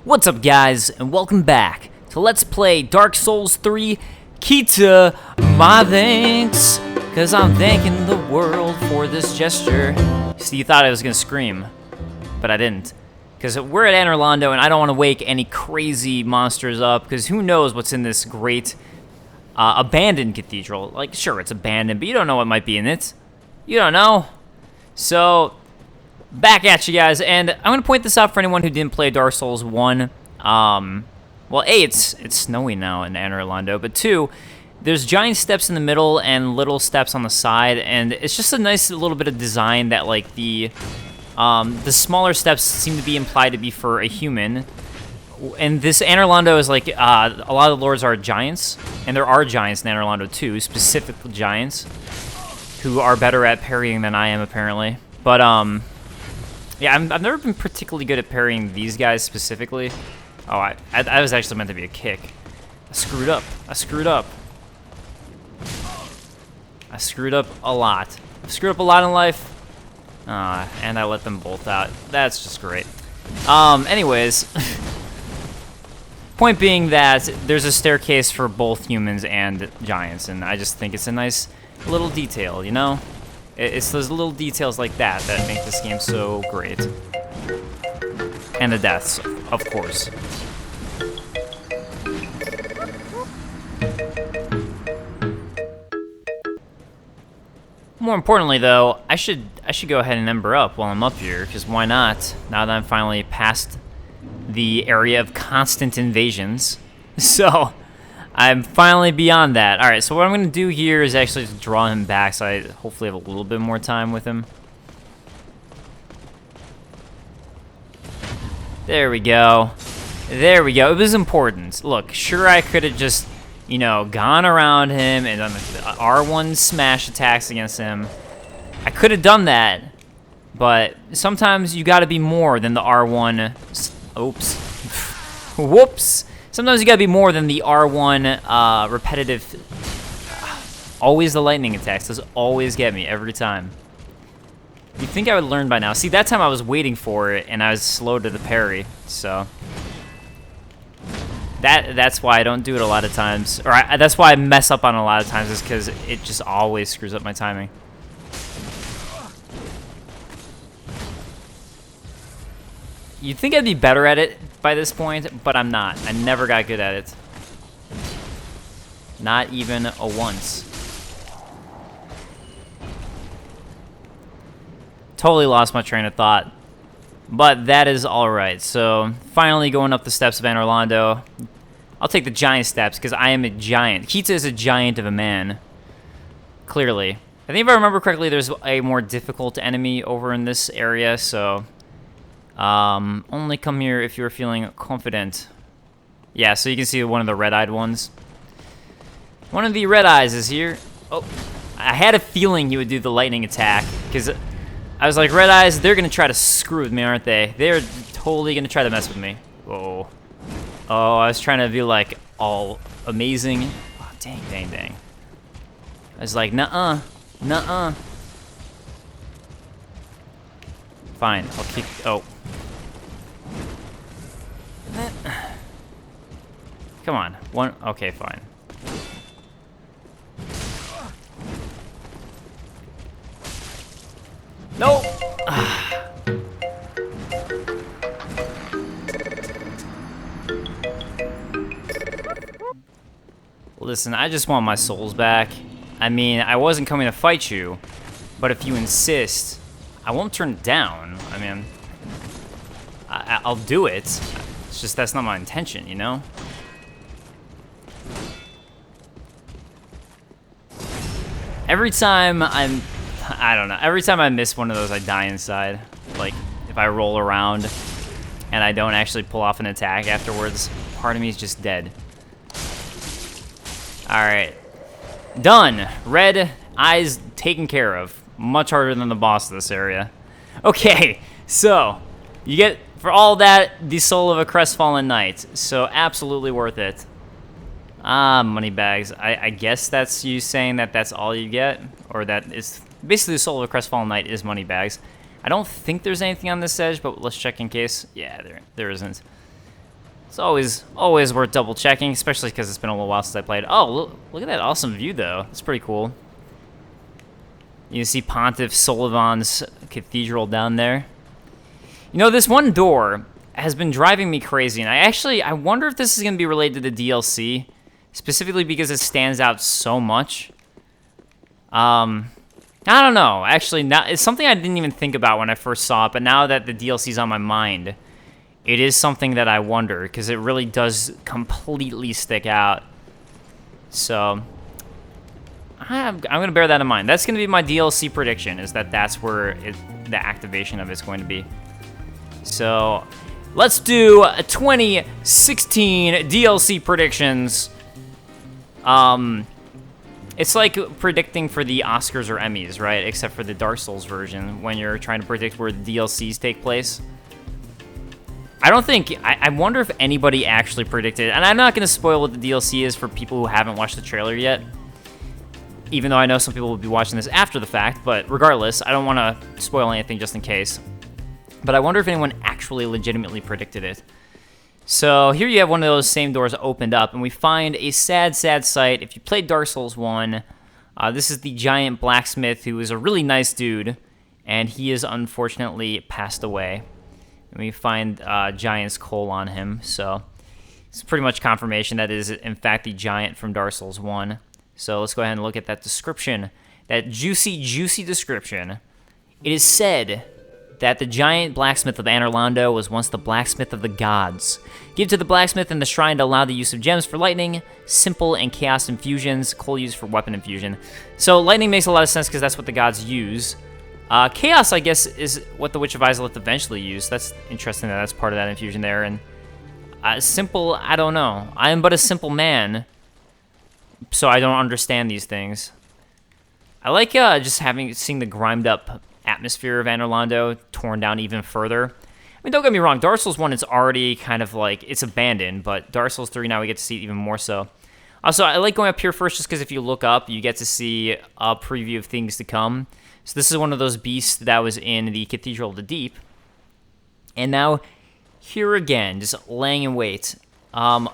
What's up, guys, and welcome back to Let's Play Dark Souls 3 Kita. My thanks, because I'm thanking the world for this gesture. See, you thought I was going to scream, but I didn't. Because we're at Anor and I don't want to wake any crazy monsters up, because who knows what's in this great abandoned cathedral. Like, sure, it's abandoned, but you don't know what might be in it. You don't know. So, back at you guys, and I'm going to point this out for anyone who didn't play Dark Souls 1. Well, A, it's snowy now in Anor, but 2, there's giant steps in the middle and little steps on the side, and it's just a nice little bit of design that, like, the smaller steps seem to be implied to be for a human. And this Anor is like, a lot of the lords are giants, and there are giants in Anor too, specific giants, who are better at parrying than I am, apparently. But, yeah, I've never been particularly good at parrying these guys specifically. Oh, I was actually meant to be a kick. I screwed up. I screwed up. I screwed up a lot. I screwed up a lot in life. And I let them both out. That's just great. Anyways. Point being that there's a staircase for both humans and giants, and I just think it's a nice little detail, you know? It's those little details like that that make this game so great. And the deaths, of course. More importantly, though, I should go ahead and ember up while I'm up here, because why not? Now that I'm finally past the area of constant invasions. So, I'm finally beyond that. Alright, so what I'm going to do here is actually just draw him back, so I hopefully have a little bit more time with him. There we go. There we go. It was important. Look, sure, I could have just, you know, gone around him and done the R1 smash attacks against him. I could have done that, but sometimes you got to be more than the R1. Oops. Whoops. Sometimes you got to be more than the R1 repetitive. Always the lightning attacks. Those always get me every time. You'd think I would learn by now. See, that time I was waiting for it, and I was slow to the parry, so that's why I don't do it a lot of times, or that's why I mess up on it a lot of times, is because it just always screws up my timing. You'd think I'd be better at it by this point, but I'm not. I never got good at it. Not even a once. Totally lost my train of thought. But that is alright. So, finally going up the steps of Anor. I'll take the giant steps, because I am a giant. Kita is a giant of a man. Clearly. I think if I remember correctly, there's a more difficult enemy over in this area, so only come here if you're feeling confident. Yeah, so you can see one of the red-eyed ones. One of the red eyes is here. Oh, I had a feeling he would do the lightning attack, because I was like, red eyes, they're going to try to screw with me, aren't they? They're totally going to try to mess with me. Whoa. Oh, I was trying to be, like, all amazing. Oh, dang, dang, dang. I was like, nuh-uh, nuh-uh. Fine, I'll kick, oh. Come on, one, okay, fine. No! Listen, I just want my souls back. I mean, I wasn't coming to fight you, but if you insist, I won't turn it down. I mean, I'll do it. It's just that's not my intention, you know? Every time I don't know, every time I miss one of those, I die inside. Like, if I roll around and I don't actually pull off an attack afterwards, part of me is just dead. Alright. Done. Red eyes taken care of. Much harder than the boss of this area. Okay, so you get, for all that, the soul of a crestfallen knight. So absolutely worth it. Ah, money bags. I guess that's you saying that that's all you get? Or that is basically the soul of a crestfallen knight is money bags. I don't think there's anything on this edge, but let's check in case. Yeah, there isn't. It's always worth double checking, especially because it's been a little while since I played. Oh, look at that awesome view, though. It's pretty cool. You see Pontiff Sullivan's cathedral down there. You know, this one door has been driving me crazy, and I wonder if this is going to be related to the DLC, specifically because it stands out so much. I don't know. Actually, it's something I didn't even think about when I first saw it, but now that the DLC's on my mind, it is something that I wonder, because it really does completely stick out. So I'm going to bear that in mind. That's going to be my DLC prediction, is that that's where the activation of it's going to be. So let's do 2016 DLC predictions. It's like predicting for the Oscars or Emmys, right? Except for the Dark Souls version, when you're trying to predict where the DLCs take place. I wonder if anybody actually predicted, and I'm not going to spoil what the DLC is for people who haven't watched the trailer yet, even though I know some people will be watching this after the fact, but regardless, I don't want to spoil anything just in case. But I wonder if anyone actually legitimately predicted it. So here you have one of those same doors opened up, and we find a sad, sad sight. If you played Dark Souls 1, this is the giant blacksmith who is a really nice dude, and he is unfortunately passed away. And we find Giant's coal on him, so it's pretty much confirmation that is, in fact, the Giant from Dark Souls 1. So let's go ahead and look at that description, that juicy, juicy description. It is said that the giant blacksmith of Anor Londo was once the blacksmith of the gods. Give to the blacksmith in the shrine to allow the use of gems for lightning, simple and chaos infusions, coal used for weapon infusion. So lightning makes a lot of sense because that's what the gods use. Chaos, I guess, is what the Witch of Izalith eventually used. That's interesting that that's part of that infusion there. And simple, I don't know. I am but a simple man, so I don't understand these things. I like just seeing the grimed up atmosphere of Anor Londo torn down even further. I mean, don't get me wrong, Dark Souls 1 is already kind of like, it's abandoned, but Dark Souls 3 now we get to see it even more so. Also, I like going up here first just because if you look up, you get to see a preview of things to come. So this is one of those beasts that was in the Cathedral of the Deep. And now, here again, just laying in wait. In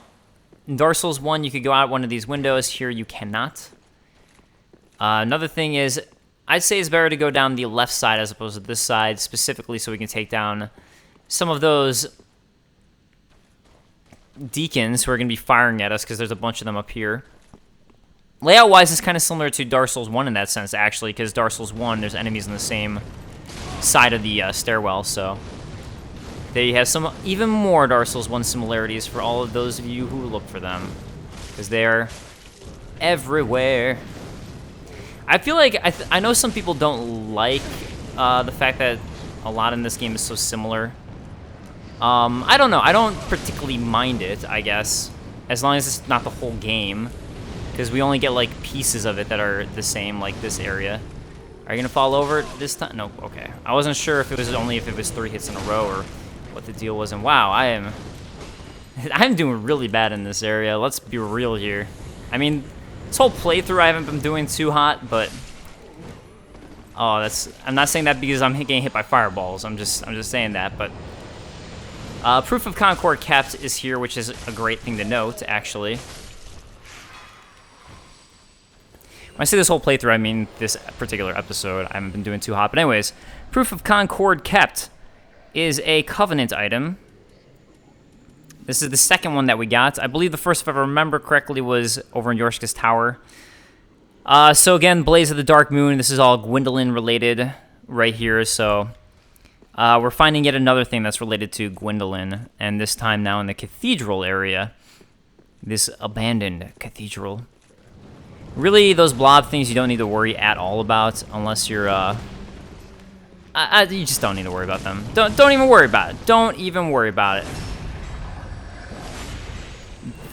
Dark Souls 1, you could go out one of these windows. Here, you cannot. Another thing is, I'd say it's better to go down the left side as opposed to this side, specifically so we can take down some of those deacons who are going to be firing at us, because there's a bunch of them up here. Layout-wise, it's kind of similar to Dark Souls 1 in that sense, actually, because Dark Souls 1, there's enemies on the same side of the stairwell, so there you have some even more Dark Souls 1 similarities for all of those of you who look for them, because they're everywhere. I feel like, I know some people don't like the fact that a lot in this game is so similar. I don't know, I don't particularly mind it, I guess, as long as it's not the whole game. Because we only get, like, pieces of it that are the same, like this area. Are you going to fall over this time? Nope, okay. I wasn't sure if it was only if it was 3 hits in a row or what the deal was. And wow, I'm doing really bad in this area. Let's be real here. I mean, this whole playthrough I haven't been doing too hot, but... Oh, I'm not saying that because I'm getting hit by fireballs. I'm just saying that, but... Proof of Concord kept is here, which is a great thing to note, actually. When I say this whole playthrough, I mean this particular episode. I haven't been doing too hot. But anyways, Proof of Concord kept is a Covenant item. This is the second one that we got. I believe the first, if I remember correctly, was over in Yorshka's Tower. So again, Blaze of the Dark Moon. This is all Gwyndolin related right here. So we're finding yet another thing that's related to Gwyndolin. And this time now in the cathedral area. This abandoned cathedral. Really, those blob things you don't need to worry at all about unless you're, you just don't need to worry about them. Don't even worry about it. Don't even worry about it.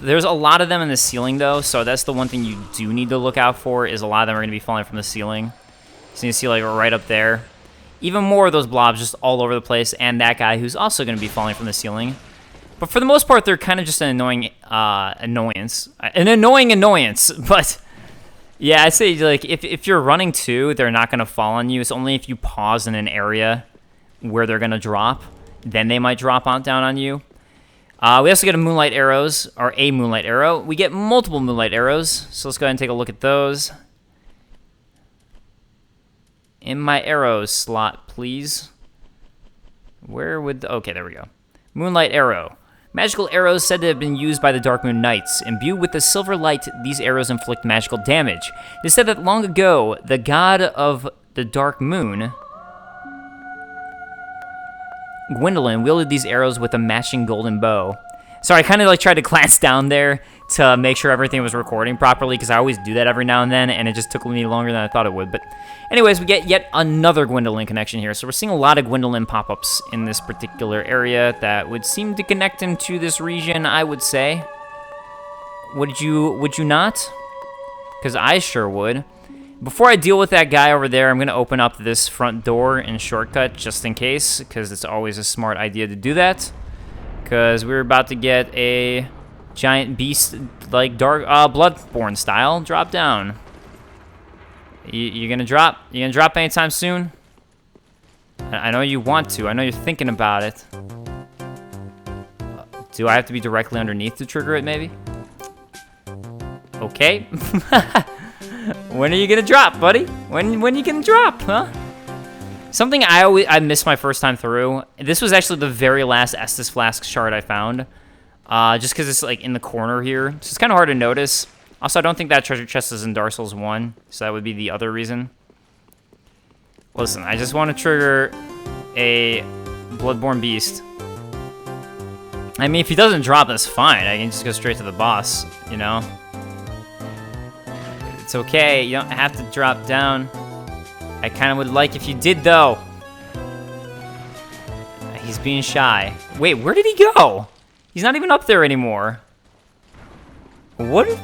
There's a lot of them in the ceiling, though, so that's the one thing you do need to look out for, is a lot of them are going to be falling from the ceiling. So you see, like, right up there. Even more of those blobs just all over the place, and that guy who's also going to be falling from the ceiling. But for the most part, they're kind of just an annoying annoyance. An annoying annoyance, but... Yeah, I'd say, like, if you're running too, they're not going to fall on you. It's only if you pause in an area where they're going to drop, then they might drop down on you. We also get a moonlight arrows, or a moonlight arrow. We get multiple moonlight arrows, so let's go ahead and take a look at those. In my arrows slot, please. Where would... okay, there we go. Moonlight arrow. Magical arrows said to have been used by the Dark Moon Knights. Imbued with the silver light, these arrows inflict magical damage. It is said that long ago, the god of the Dark Moon, Gwyndolin, wielded these arrows with a matching golden bow. Sorry, I kind of like tried to glance down there to make sure everything was recording properly, because I always do that every now and then, and it just took me longer than I thought it would. But anyways, we get yet another Gwyndolin connection here. So we're seeing a lot of Gwyndolin pop-ups in this particular area that would seem to connect him to this region, I would say. Would you not? Because I sure would. Before I deal with that guy over there, I'm going to open up this front door and shortcut just in case, because it's always a smart idea to do that. Because we're about to get a giant beast, like dark, Bloodborne style, drop down. You gonna drop? You gonna drop anytime soon? I know you want to. I know you're thinking about it. Do I have to be directly underneath to trigger it, maybe? Okay. When are you gonna drop, buddy? When you gonna drop, huh? Something I missed my first time through. This was actually the very last Estus Flask shard I found. Just because it's like in the corner here. So it's kind of hard to notice. Also, I don't think that treasure chest is in Dark Souls 1. So that would be the other reason. Listen, I just want to trigger a Bloodborne beast. I mean, if he doesn't drop, that's fine. I can just go straight to the boss, you know? It's okay. You don't have to drop down. I kind of would like if you did, though. He's being shy. Wait, where did he go? He's not even up there anymore. What? I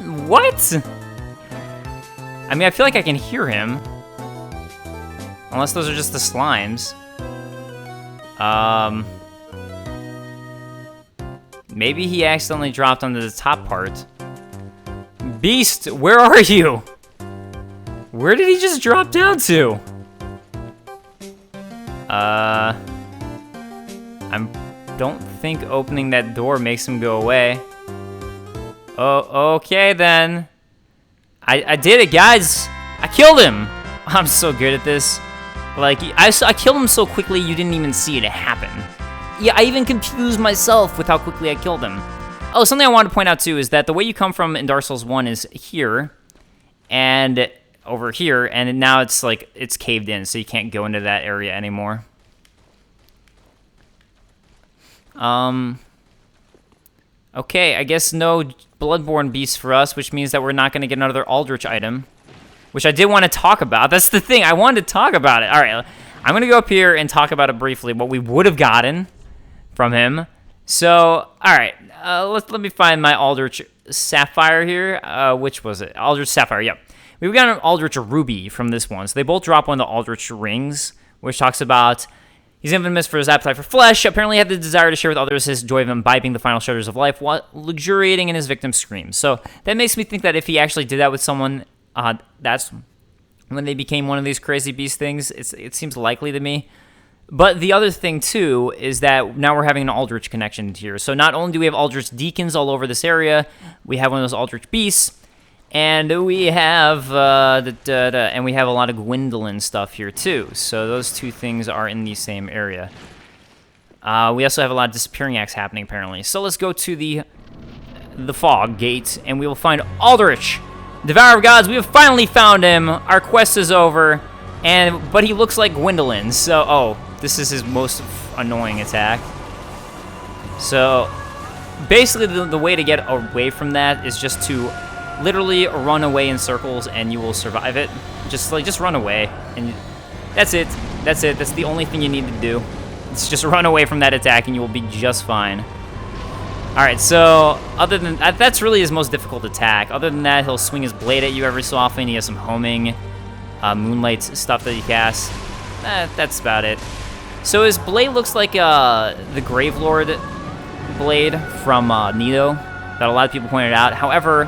mean, I feel like I can hear him. Unless those are just the slimes. Maybe he accidentally dropped onto the top part. Beast, where are you? Where did he just drop down to? I don't think opening that door makes him go away. Oh, okay then. I did it, guys. I killed him. I'm so good at this. Like, I killed him so quickly you didn't even see it happen. Yeah, I even confused myself with how quickly I killed him. Oh, something I wanted to point out too is that the way you come from in Dark Souls 1 is here and over here, and now it's like it's caved in, so you can't go into that area anymore. Okay, I guess no Bloodborne beast for us, which means that we're not going to get another Aldrich item, which I did want to talk about. That's the thing, I wanted to talk about it. All right, I'm going to go up here and talk about it briefly, what we would have gotten from him. So, all right, let me find my Aldrich Sapphire here. Which was it? Aldrich Sapphire, yep. We've got an Aldrich Ruby from this one. So they both drop one of the Aldrich rings, which talks about he's infamous for his appetite for flesh. Apparently had the desire to share with others his joy of imbibing the final shudders of life while luxuriating in his victim's screams. So that makes me think that if he actually did that with someone, that's when they became one of these crazy beast things. It seems likely to me. But the other thing, too, is that now we're having an Aldrich connection here. So not only do we have Aldrich deacons all over this area, we have one of those Aldrich beasts, and we have and we have a lot of Gwyndolin stuff here, too. So those two things are in the same area. We also have a lot of disappearing acts happening, apparently. So let's go to the fog gate, and we will find Aldrich, Devourer of Gods. We have finally found him. Our quest is over, but he looks like Gwyndolin. So, this is his most annoying attack. So, basically, the way to get away from that is just to literally run away in circles, and you will survive it. Just run away, and that's it. That's it. That's the only thing you need to do. It's just run away from that attack, and you will be just fine. All right. So, other than that, that's really his most difficult attack. Other than that, he'll swing his blade at you every so often. He has some homing, moonlight stuff that he casts. That's about it. So his blade looks like the Gravelord blade from Nido that a lot of people pointed out. However,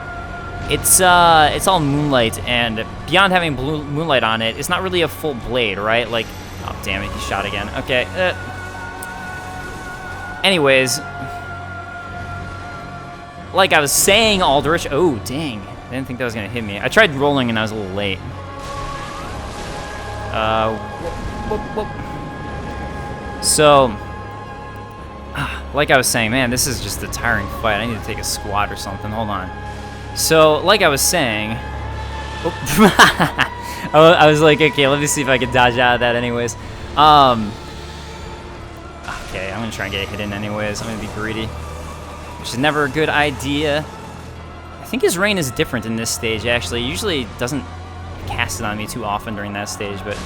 it's all moonlight, and beyond having blue moonlight on it, it's not really a full blade, right? Like, oh damn it, he shot again. Okay. Anyways, like I was saying, Aldrich. Oh, dang. I didn't think that was going to hit me. I tried rolling and I was a little late. Whoop, whoop, whoop. So, like I was saying, man, this is just a tiring fight. I need to take a squat or something. Hold on. So, like I was saying... I was like, okay, let me see if I can dodge out of that anyways. Okay, I'm going to try and get a hit in anyways. I'm going to be greedy, which is never a good idea. I think his rain is different in this stage, actually. He usually doesn't cast it on me too often during that stage, but...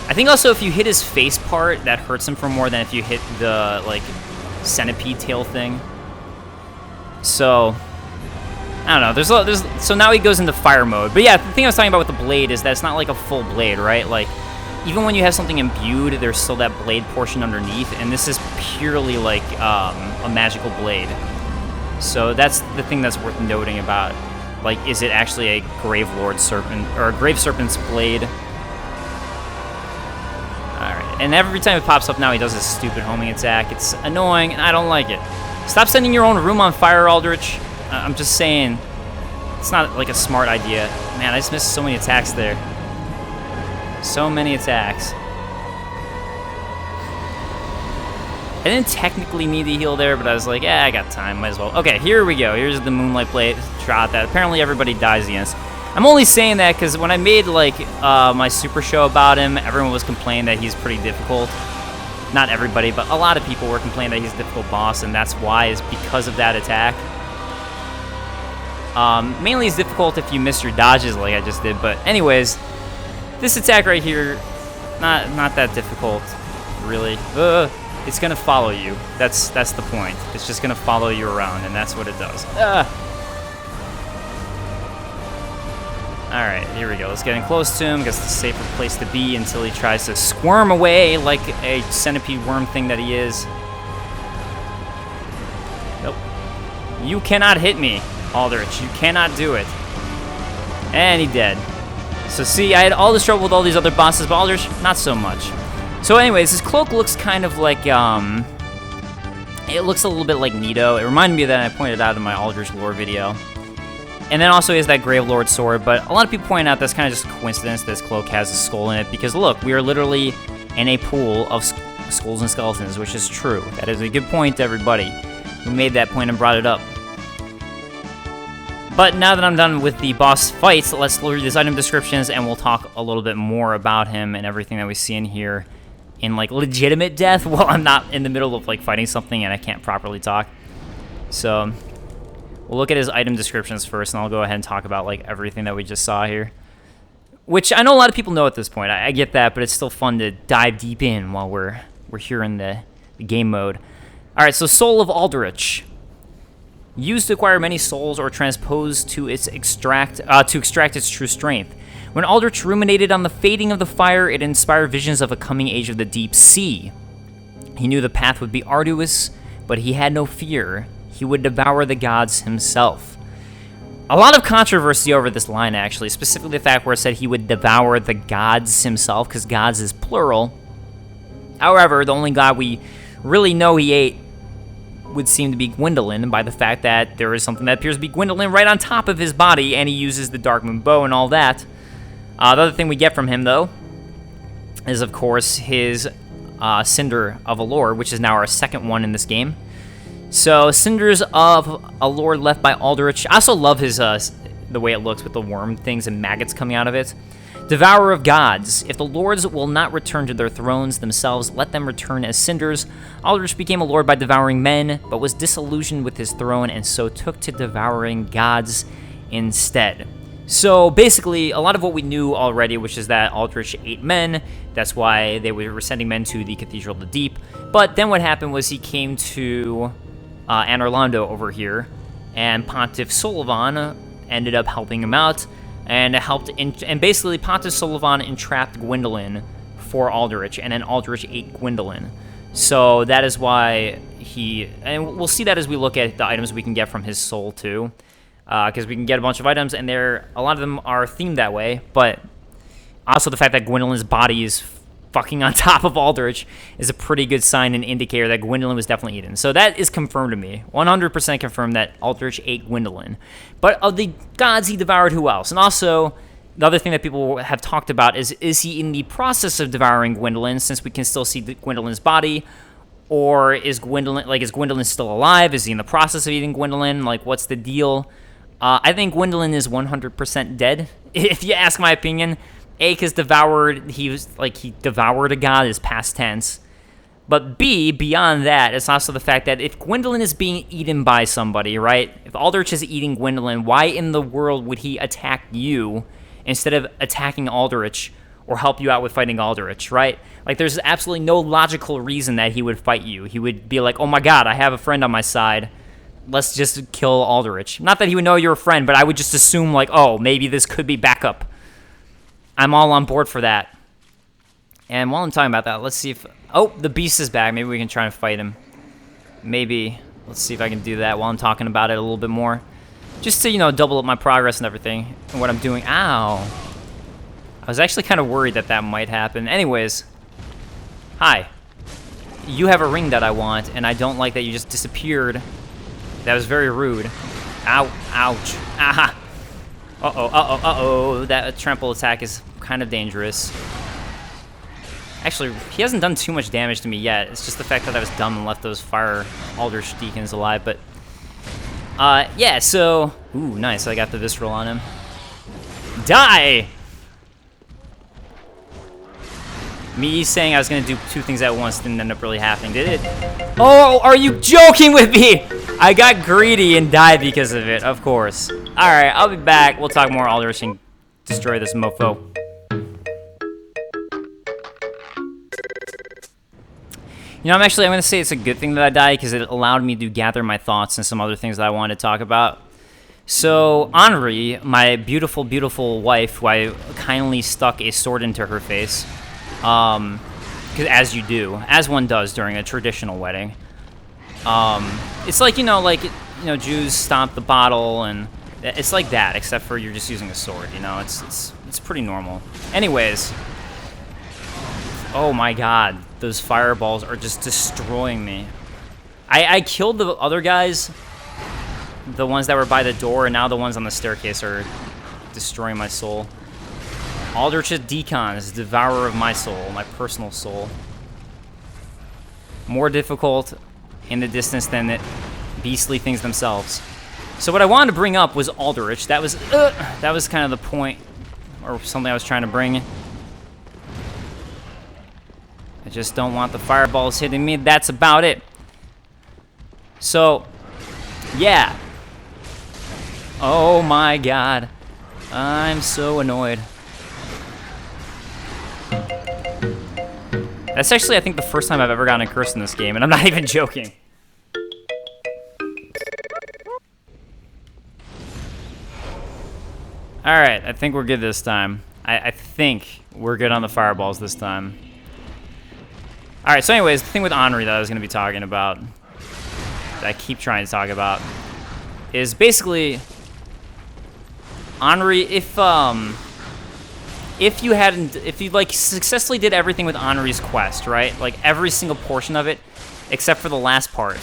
I think also if you hit his face part, that hurts him for more than if you hit the, like, centipede tail thing. So... I don't know, so now he goes into fire mode. But yeah, the thing I was talking about with the blade is that it's not like a full blade, right? Like, even when you have something imbued, there's still that blade portion underneath, and this is purely like a magical blade. So that's the thing that's worth noting about, like, is it actually a Grave Lord Serpent, or a Grave Serpent's blade? Alright, and every time it pops up now, he does this stupid homing attack. It's annoying, and I don't like it. Stop setting your own room on fire, Aldrich. I'm just saying, it's not like a smart idea. Man, I just missed so many attacks there. So many attacks. I didn't technically need to heal there, but I was like, yeah, I got time, might as well. Okay, here we go. Here's the Moonlight Blade shot that apparently everybody dies against. I'm only saying that because when I made like my super show about him, everyone was complaining that he's pretty difficult. Not everybody, but a lot of people were complaining that he's a difficult boss, and that's why, is because of that attack. Mainly it's difficult if you miss your dodges like I just did, but anyways, this attack right here, not that difficult, really. It's gonna follow you. That's the point. It's just gonna follow you around, and that's what it does. Alright, here we go. Let's get in close to him, because it's a safer place to be until he tries to squirm away like a centipede worm thing that he is. Nope. You cannot hit me, Aldrich. You cannot do it. And he dead. So see, I had all this trouble with all these other bosses, but Aldrich, not so much. So anyways, his cloak looks kind of like, it looks a little bit like Nito. It reminded me of that, and I pointed out in my Aldrich lore video. And then also he has that Grave Lord sword, but a lot of people point out that's kind of just a coincidence that his cloak has a skull in it, because look, we are literally in a pool of skulls and skeletons, which is true. That is a good point, everybody who made that point and brought it up. But now that I'm done with the boss fights, let's read his item descriptions, and we'll talk a little bit more about him and everything that we see in here in, like, legitimate death while I'm not in the middle of, like, fighting something and I can't properly talk. So, we'll look at his item descriptions first, and I'll go ahead and talk about, like, everything that we just saw here. Which I know a lot of people know at this point. I get that, but it's still fun to dive deep in while we're here in the game mode. Alright, so Soul of Aldrich. Used to acquire many souls or transposed to extract its true strength. When Aldrich ruminated on the fading of the fire, it inspired visions of a coming age of the deep sea. He knew the path would be arduous, but he had no fear. He would devour the gods himself. A lot of controversy over this line, actually, specifically the fact where it said he would devour the gods himself, because gods is plural. However, the only god we really know he ate would seem to be Gwyndolin, by the fact that there is something that appears to be Gwyndolin right on top of his body, and he uses the Dark Moon Bow and all that. The other thing we get from him, though, is, of course, his Cinder of a Lord, which is now our second one in this game. So, Cinders of a Lord left by Aldrich. I also love his the way it looks with the worm things and maggots coming out of it. Devourer of gods. If the lords will not return to their thrones themselves, let them return as cinders. Aldrich became a lord by devouring men, but was disillusioned with his throne and so took to devouring gods instead. So basically, a lot of what we knew already, which is that Aldrich ate men. That's why they were sending men to the Cathedral of the Deep. But then what happened was he came to Anor Londo over here, and Pontiff Sullivan ended up helping him out. And basically Pontiff Sullivan entrapped Gwyndolin for Aldrich, and then Aldrich ate Gwyndolin. So that is why and we'll see that as we look at the items we can get from his soul too, because we can get a bunch of items, and a lot of them are themed that way. But also the fact that Gwyndolин's body is fucking on top of Aldrich is a pretty good sign and indicator that Gwyndolin was definitely eaten. So that is confirmed to me. 100% confirmed that Aldrich ate Gwyndolin. But of the gods he devoured, who else? And also, the other thing that people have talked about is he in the process of devouring Gwyndolin, since we can still see Gwyndolin's body? Or is Gwyndolin still alive? Is he in the process of eating Gwyndolin? Like, what's the deal? I think Gwyndolin is 100% dead, if you ask my opinion. Because he devoured a god is past tense. But B, beyond that, it's also the fact that if Gwyndolin is being eaten by somebody, right? If Aldrich is eating Gwyndolin, why in the world would he attack you instead of attacking Aldrich or help you out with fighting Aldrich, right? Like, there's absolutely no logical reason that he would fight you. He would be like, oh my god, I have a friend on my side. Let's just kill Aldrich. Not that he would know you're a friend, but I would just assume, like, oh, maybe this could be backup. I'm all on board for that. And while I'm talking about that, let's see if... Oh, the beast is back. Maybe we can try and fight him. Maybe. Let's see if I can do that while I'm talking about it a little bit more. Just to, double up my progress and everything. And what I'm doing. Ow. I was actually kind of worried that that might happen. Anyways. Hi. You have a ring that I want, and I don't like that you just disappeared. That was very rude. Ow. Ouch. Aha. Uh-oh, uh-oh, uh-oh. That trample attack is kind of dangerous. Actually, he hasn't done too much damage to me yet. It's just the fact that I was dumb and left those fire Aldrich deacons alive, but... yeah, so... Ooh, nice. I got the visceral on him. Die! Me saying I was going to do two things at once didn't end up really happening, did it? Oh, are you joking with me? I got greedy and died because of it, of course. Alright, I'll be back. We'll talk more Aldrich and destroy this mofo. I'm going to say it's a good thing that I died because it allowed me to gather my thoughts and some other things that I wanted to talk about. So, Henri, my beautiful, beautiful wife, who I kindly stuck a sword into her face, because as you do, as one does during a traditional wedding, it's like, Jews stomp the bottle, and it's like that, except for you're just using a sword, it's pretty normal. Anyways, oh my god, those fireballs are just destroying me. I killed the other guys, the ones that were by the door, and now the ones on the staircase are destroying my soul. Aldrich's Decon is the devourer of my soul, my personal soul. More difficult in the distance than the beastly things themselves. So what I wanted to bring up was Aldrich. That was kind of the point, or something I was trying to bring. I just don't want the fireballs hitting me. That's about it. So, yeah. Oh my god. I'm so annoyed. That's actually, I think, the first time I've ever gotten a curse in this game, and I'm not even joking. Alright, I think we're good this time. I think we're good on the fireballs this time. Alright, so anyways, the thing with Henri that I was going to be talking about, that I keep trying to talk about, is basically, Henri, if you successfully did everything with Henri's quest, right? Like every single portion of it, except for the last part,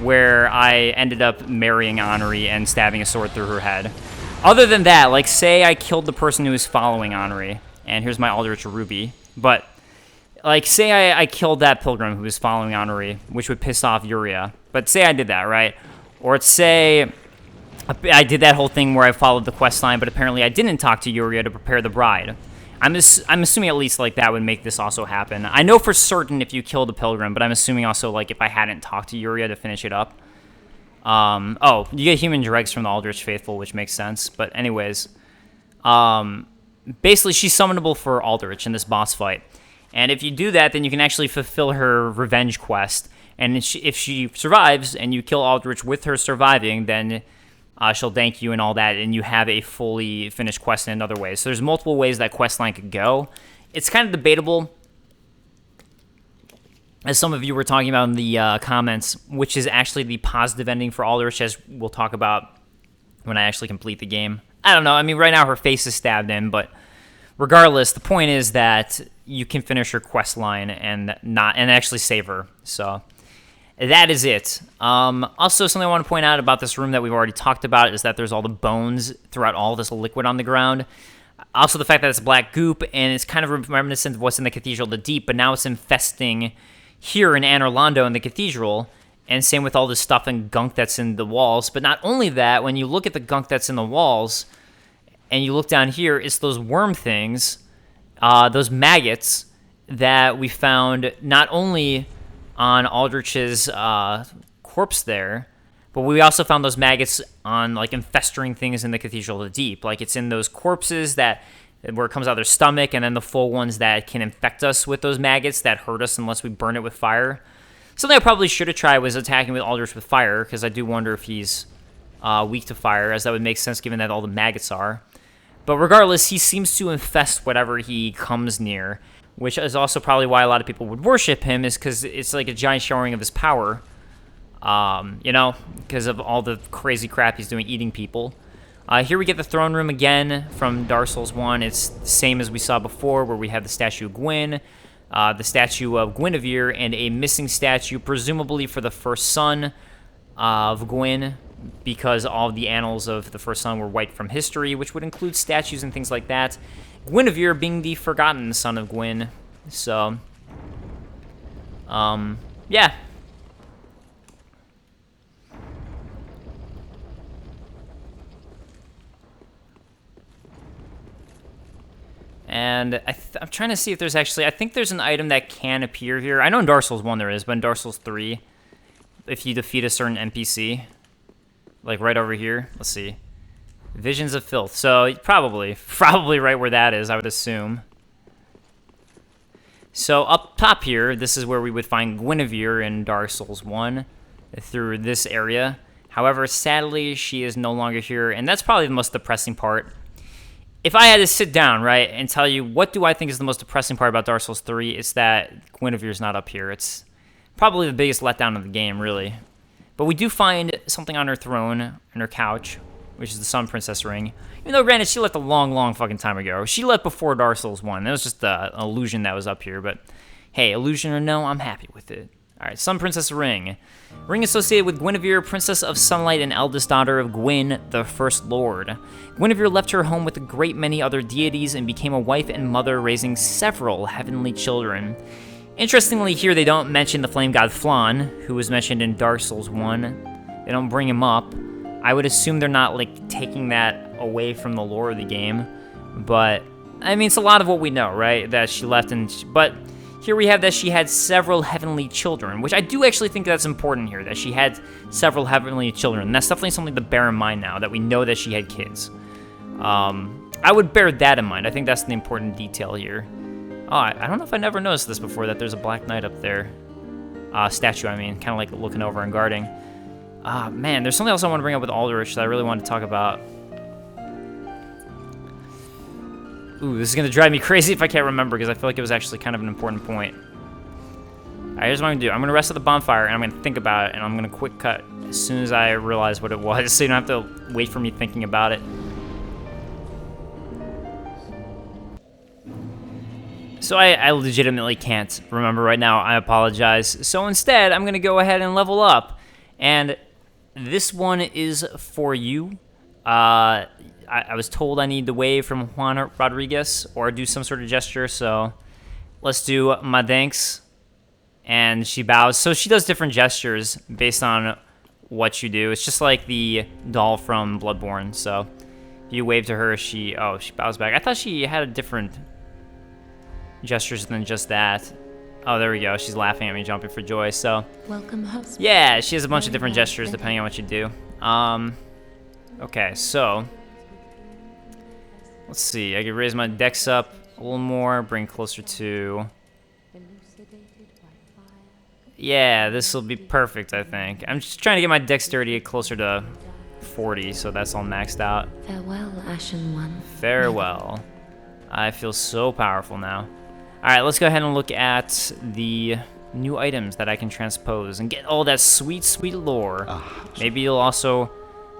where I ended up marrying Henri and stabbing a sword through her head. Other than that, like say I killed the person who was following Henri, and here's my Aldrich Ruby, but like say I killed that pilgrim who was following Henri, which would piss off Yuria, but say I did that, right? Or say I did that whole thing where I followed the quest line, but apparently I didn't talk to Yuria to prepare the bride. I'm assuming at least like that would make this also happen. I know for certain if you kill the pilgrim, but I'm assuming also like if I hadn't talked to Yuria to finish it up. Oh, you get human dregs from the Aldrich Faithful, which makes sense. But anyways, basically she's summonable for Aldrich in this boss fight. And if you do that, then you can actually fulfill her revenge quest. And if she survives and you kill Aldrich with her surviving, then she'll thank you and all that, and you have a fully finished quest in another way. So there's multiple ways that quest line could go. It's kind of debatable, as some of you were talking about in the comments, which is actually the positive ending for Aldrich, as we'll talk about when I actually complete the game. I don't know. I mean, right now her face is stabbed in, but regardless, the point is that you can finish your quest line and actually save her. So that is it. Also, something I want to point out about this room that we've already talked about is that there's all the bones throughout all this liquid on the ground. Also, the fact that it's black goop, and it's kind of reminiscent of what's in the Cathedral of the Deep, but now it's infesting here in Anor Londo in the Cathedral, and same with all the stuff and gunk that's in the walls. But not only that, when you look at the gunk that's in the walls, and you look down here, it's those worm things, those maggots that we found not only on Aldrich's corpse there, but we also found those maggots on, like, infesting things in the Cathedral of the Deep. Like, it's in those corpses where it comes out of their stomach, and then the full ones that can infect us with those maggots that hurt us unless we burn it with fire. Something I probably should have tried was attacking with Aldrich with fire, because I do wonder if he's weak to fire, as that would make sense given that all the maggots are. But regardless, he seems to infest whatever he comes near, which is also probably why a lot of people would worship him, is because it's like a giant showering of his power. Because of all the crazy crap he's doing eating people. Here we get the throne room again from Dark Souls 1. It's the same as we saw before, where we have the statue of Gwyn, the statue of Guinevere, and a missing statue, presumably for the first son of Gwyn, because all of the annals of the first son were wiped from history, which would include statues and things like that. Guinevere being the forgotten son of Gwyn. So, yeah. And I'm trying to see if there's actually... I think there's an item that can appear here. I know in Dark Souls 1 there is, but in Dark Souls 3, if you defeat a certain NPC, like right over here, let's see. Visions of Filth. So probably right where that is, I would assume. So up top here, this is where we would find Guinevere in Dark Souls 1 through this area. However, sadly, she is no longer here, and that's probably the most depressing part. If I had to sit down, right, and tell you what do I think is the most depressing part about Dark Souls 3, it's that Guinevere's not up here. It's probably the biggest letdown of the game, really. But we do find something on her throne, on her couch, which is the Sun Princess ring. Even though, granted, she left a long, long fucking time ago. She left before Dark Souls 1. That was just an illusion that was up here. But, hey, illusion or no, I'm happy with it. Alright, Sun Princess ring. Ring associated with Guinevere, Princess of Sunlight and eldest daughter of Gwyn, the First Lord. Guinevere left her home with a great many other deities and became a wife and mother, raising several heavenly children. Interestingly, here they don't mention the flame god Flan, who was mentioned in Dark Souls 1. They don't bring him up. I would assume they're not, like, taking that away from the lore of the game. But, I mean, it's a lot of what we know, right? That she left but here we have that she had several heavenly children, which I do actually think that's important here, that she had several heavenly children. And that's definitely something to bear in mind now, that we know that she had kids. I would bear that in mind. I think that's the important detail here. Oh, I don't know if I never noticed this before, that there's a Black Knight up there. Statue, I mean, kind of like looking over and guarding. Man, there's something else I want to bring up with Aldrich that I really want to talk about. Ooh, this is going to drive me crazy if I can't remember, because I feel like it was actually kind of an important point. Alright, here's what I'm going to do. I'm going to rest at the bonfire, and I'm going to think about it, and I'm going to quick cut as soon as I realize what it was, so you don't have to wait for me thinking about it. So I legitimately can't remember right now. I apologize. So instead, I'm going to go ahead and level up. And this one is for you. I was told I need to wave from Juan Rodriguez or do some sort of gesture, so let's do my thanks. And she bows. So she does different gestures based on what you do. It's just like the doll from Bloodborne. So if you wave to her, she bows back. I thought she had a different gestures than just that. Oh, there we go. She's laughing at me, jumping for joy. So welcome, host. Yeah, she has a bunch of different gestures depending on what you do. Okay, so let's see. I can raise my dex up a little more, bring closer to... Yeah, this will be perfect, I think. I'm just trying to get my dexterity closer to 40, so that's all maxed out. Farewell, Ashen One. Farewell. I feel so powerful now. Alright, let's go ahead and look at the new items that I can transpose and get all that sweet, sweet lore. Maybe you'll also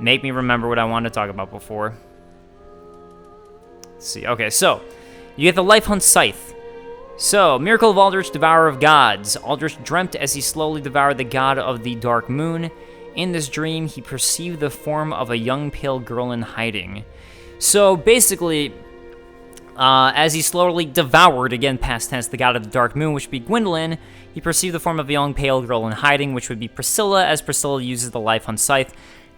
make me remember what I wanted to talk about before. Let's see. Okay, so You get the Life Hunt Scythe. So, Miracle of Aldrich, Devourer of Gods. Aldrich dreamt as he slowly devoured the god of the dark moon. In this dream, he perceived the form of a young pale girl in hiding. So, basically, as he slowly devoured, again past tense, the god of the dark moon, which would be Gwyndolin, he perceived the form of a young pale girl in hiding, which would be Priscilla, as Priscilla uses the Life Hunt Scythe.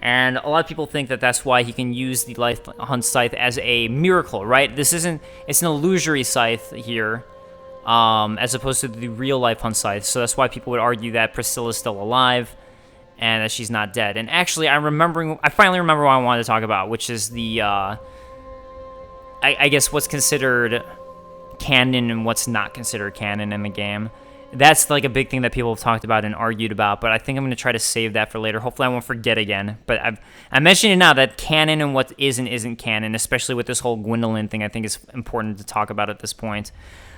And a lot of people think that that's why he can use the Life Hunt Scythe as a miracle, right? It's an illusory scythe here, as opposed to the real Life Hunt Scythe. So that's why people would argue that Priscilla's still alive and that she's not dead. And actually, I finally remember what I wanted to talk about, which is the, I guess what's considered canon and what's not considered canon in the game. That's like a big thing that people have talked about and argued about, but I think I'm going to try to save that for later. Hopefully I won't forget again. But I'm mentioning now that canon and what is and isn't canon, especially with this whole Gwyndolin thing, I think is important to talk about at this point.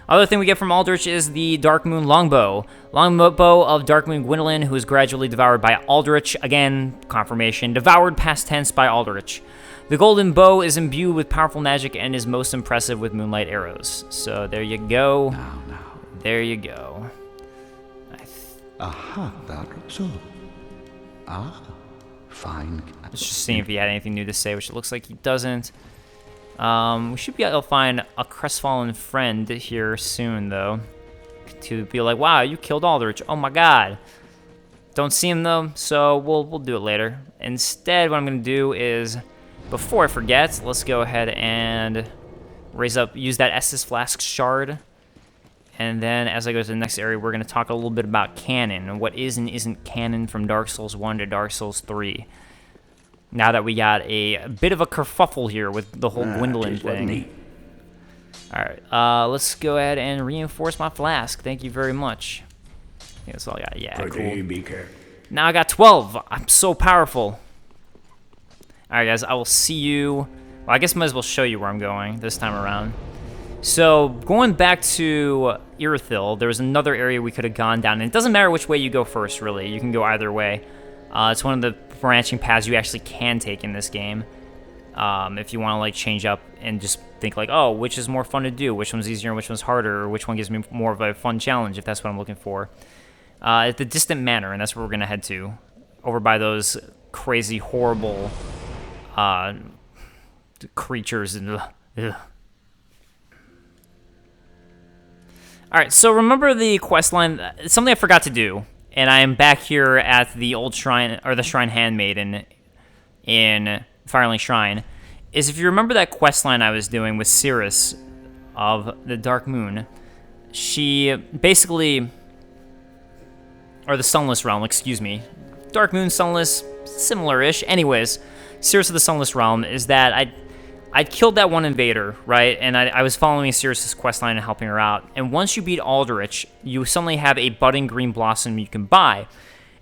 Other thing we get from Aldrich is the Dark Moon Longbow. Longbow of Dark Moon Gwyndolin, who is gradually devoured by Aldrich. Again, confirmation. Devoured past tense by Aldrich. The golden bow is imbued with powerful magic and is most impressive with moonlight arrows. So there you go. Now. There you go. Aha, that's so. Fine. Let's just see if he had anything new to say, which it looks like he doesn't. We should be able to find a crestfallen friend here soon, though. To be like, wow, you killed Aldrich. Oh my god. Don't see him, though, so we'll do it later. Instead, what I'm going to do is, before I forget, let's go ahead and use that Estus Flask Shard. And then, as I go to the next area, we're going to talk a little bit about canon, and what is and isn't canon from Dark Souls 1 to Dark Souls 3. Now that we got a bit of a kerfuffle here with the whole Gwyndolin thing. Alright, let's go ahead and reinforce my flask. Thank you very much. Yeah, that's all I got. Yeah, cool. Now I got 12. I'm so powerful. Alright, guys, I will see you. Well, I guess I might as well show you where I'm going this time around. So, going back to Irithyll, there was another area we could have gone down. And it doesn't matter which way you go first, really. You can go either way. It's one of the branching paths you actually can take in this game. If you want to, like, change up and just think, like, oh, which is more fun to do? Which one's easier and which one's harder? Or which one gives me more of a fun challenge, if that's what I'm looking for. At the Distant Manor, and that's where we're going to head to. Over by those crazy, horrible creatures. Ugh. Alright, so remember the quest line, something I forgot to do, and I am back here at the old shrine, or the Shrine Handmaiden in Firelink Shrine, is if you remember that quest line I was doing with Cirrus of the Dark Moon, she basically, or the Sunless Realm, excuse me, Dark Moon, Sunless, similar-ish, anyways, Cirrus of the Sunless Realm is that I'd killed that one invader, right? And I was following Cirrus's questline and helping her out. And once you beat Aldrich, you suddenly have a budding green blossom you can buy.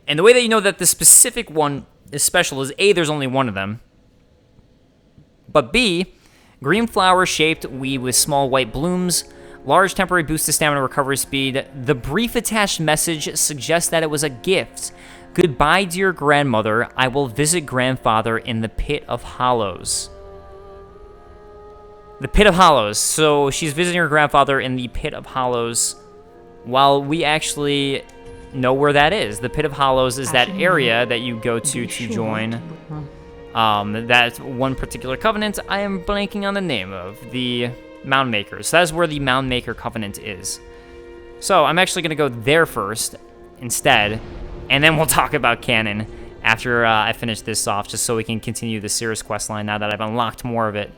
And the way that you know that the specific one is special is A, there's only one of them. But B, green flower-shaped weed with small white blooms, large temporary boost to stamina recovery speed. The brief attached message suggests that it was a gift. Goodbye, dear grandmother. I will visit grandfather in the Pit of Hollows. The Pit of Hollows. So she's visiting her grandfather in the Pit of Hollows while we actually know where that is. The Pit of Hollows is that area that you go to join that one particular covenant. I am blanking on the name of. The Mound Maker. So that's where the Mound Maker covenant is. So I'm actually going to go there first instead, and then we'll talk about canon after I finish this off, just so we can continue the Cirrus questline now that I've unlocked more of it.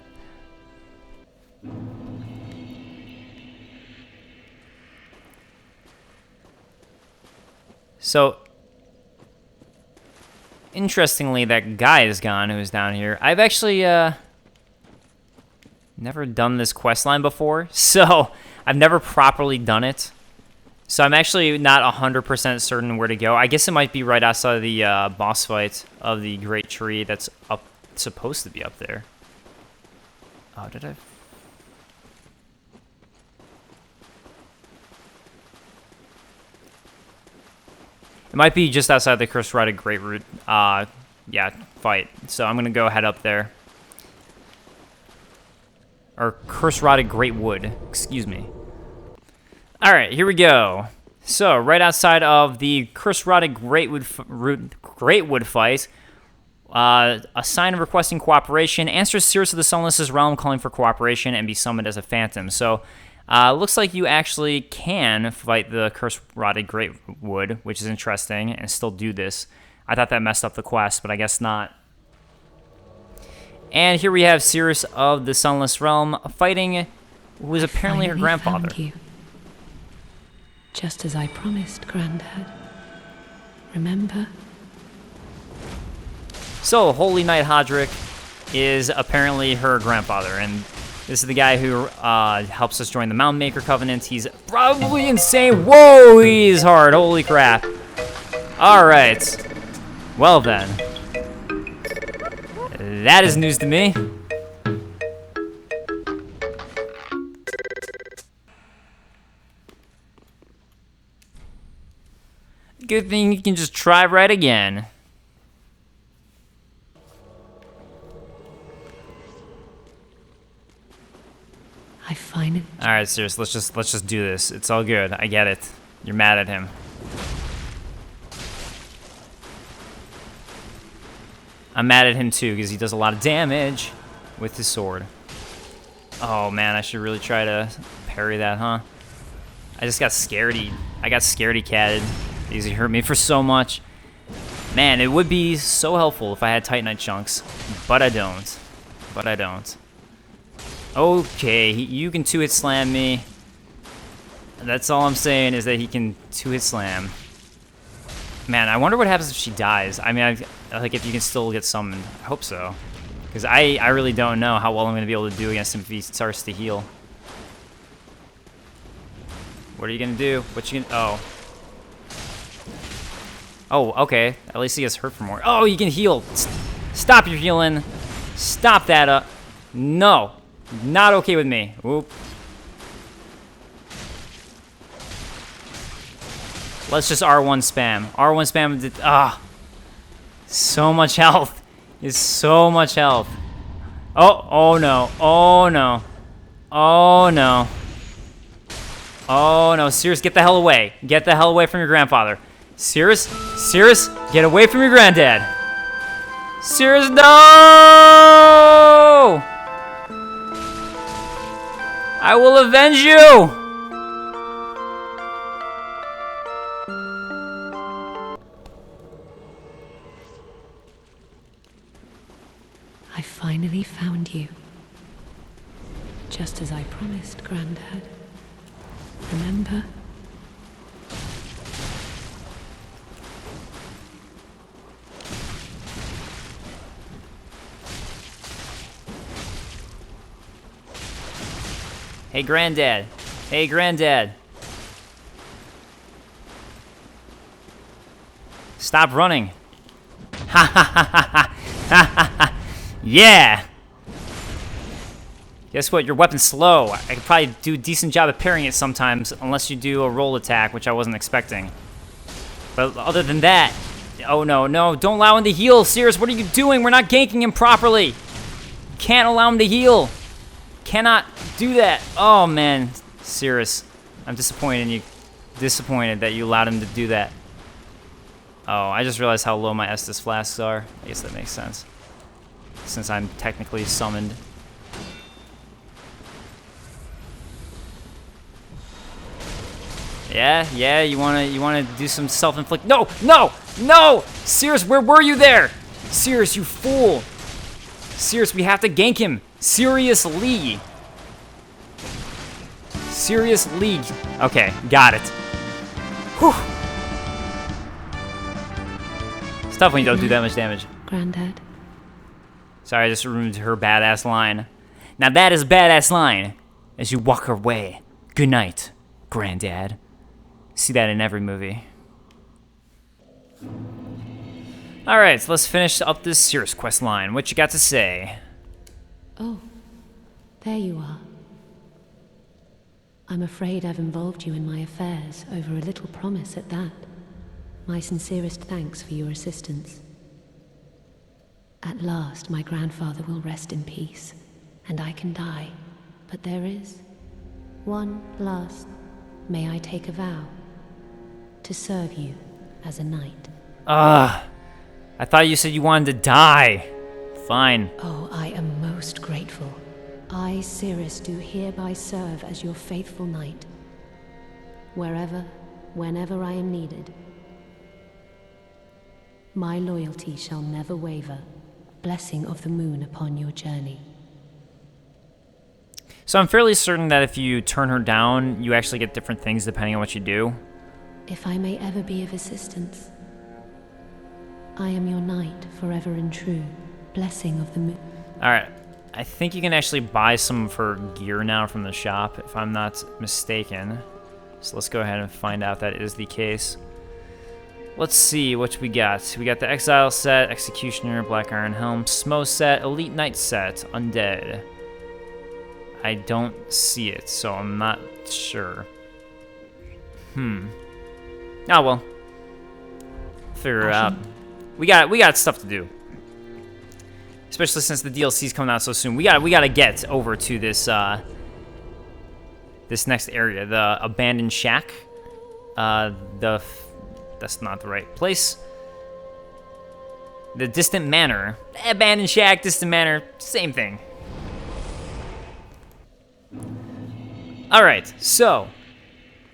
So, interestingly, that guy is gone who's down here. I've actually never done this questline before, so I've never properly done it. So I'm actually not 100% certain where to go. I guess it might be right outside of the boss fight of the Great Tree that's up, supposed to be up there. Oh, did I? It might be just outside the Crossroad Great Root, yeah, fight. So I'm gonna go head up there. Or curse-rotted great wood. Excuse me. Alright, here we go. So, right outside of the curse-rotted greatwood fight, a sign of requesting cooperation. Answer Sirius of the Sunless's realm calling for cooperation and be summoned as a phantom. So, looks like you actually can fight the curse-rotted greatwood, which is interesting, and still do this. I thought that messed up the quest, but I guess not. And here we have Sirius of the Sunless Realm fighting who was apparently her grandfather. Found you. Just as I promised, Granddad. Remember? So, Holy Knight Aldrich is apparently her grandfather, and this is the guy who helps us join the Mountain Maker Covenant. He's probably insane. Whoa, he's hard. Holy crap. All right. Well then. That is news to me. Good thing you can just try right again. I finally. All right, Sirius, let's just do this. It's all good. I get it. You're mad at him. I'm mad at him too because he does a lot of damage with his sword. Oh man, I should really try to parry that, huh? I just got scaredy. I got scaredy-catted because he hurt me for so much. Man, it would be so helpful if I had Titanite chunks, but I don't. But I don't. Okay, you can two-hit slam me. That's all I'm saying is that he can two-hit slam. Man, I wonder what happens if she dies. I mean, like if you can still get summoned. I hope so. Because I really don't know how well I'm going to be able to do against him if he starts to heal. What are you going to do? What you going to... Oh. Oh, okay. At least he gets hurt for more. Oh, you can heal. Stop your healing. Stop that. No. Not okay with me. Oop. Let's just R1 spam. R1 spam. So much health. Is so much health. Oh no. Oh no. Oh no. Oh no. Sirius, get the hell away. Get the hell away from your grandfather. Sirius, get away from your granddad. Sirius, no! I will avenge you! I finally found you. Just as I promised, Granddad. Remember? Hey, Granddad. Hey, Granddad. Stop running. Ha ha ha ha ha. Ha ha ha. Yeah. Guess what? Your weapon's slow. I could probably do a decent job of parrying it sometimes, unless you do a roll attack, which I wasn't expecting. But other than that... Oh, no, no. Don't allow him to heal. Sirius, what are you doing? We're not ganking him properly. You can't allow him to heal. Cannot do that. Oh, man. Sirius, I'm disappointed in you. Disappointed that you allowed him to do that. Oh, I just realized how low my Estus flasks are. I guess that makes sense. Since I'm technically summoned. Yeah, you wanna do some self-inflict. No! Sirius, where were you there? Sirius, you fool! Sirius, we have to gank him. Seriously. Okay, got it. Whew. It's tough when you don't do that much damage. Granddad. Sorry, I just ruined her badass line. Now that is a badass line. As you walk away. Good night, Granddad. See that in every movie. Alright, so let's finish up this Sirius quest line. What you got to say? Oh, there you are. I'm afraid I've involved you in my affairs over a little promise at that. My sincerest thanks for your assistance. At last, my grandfather will rest in peace, and I can die, but there is one last. May I take a vow to serve you as a knight? I thought you said you wanted to die. Fine. Oh, I am most grateful. I, Cirrus, do hereby serve as your faithful knight, wherever, whenever I am needed. My loyalty shall never waver. Blessing of the moon upon your journey. So I'm fairly certain that if you turn her down, you actually get different things depending on what you do. If I may ever be of assistance, I am your knight, forever and true. Blessing of the moon. Alright, I think you can actually buy some of her gear now from the shop, if I'm not mistaken. So let's go ahead and find out if that is the case. Let's see what we got. We got the Exile set, Executioner, Black Iron Helm, Smo set, Elite Knight set, Undead. I don't see it, so I'm not sure. Oh well. Figure it out. We got stuff to do. Especially since the DLC's coming out so soon. We gotta get over to this this next area, the Abandoned Shack. That's not the right place. The Distant Manor. Abandoned Shack, Distant Manor, same thing. Alright, so,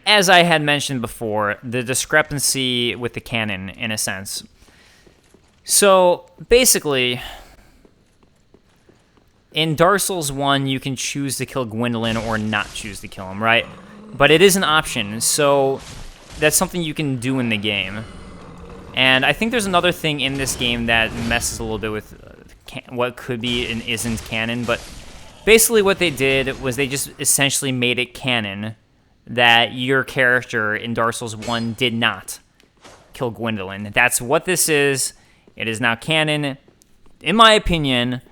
as I had mentioned before, the discrepancy with the canon, in a sense. So, basically, in Dark Souls 1, you can choose to kill Gwyndolin or not choose to kill him, right? But it is an option, so that's something you can do in the game. And I think there's another thing in this game that messes a little bit with what could be and isn't canon, but basically what they did was they just essentially made it canon that your character in Dark Souls 1 did not kill Gwyndolin. That's what this is. It is now canon, in my opinion,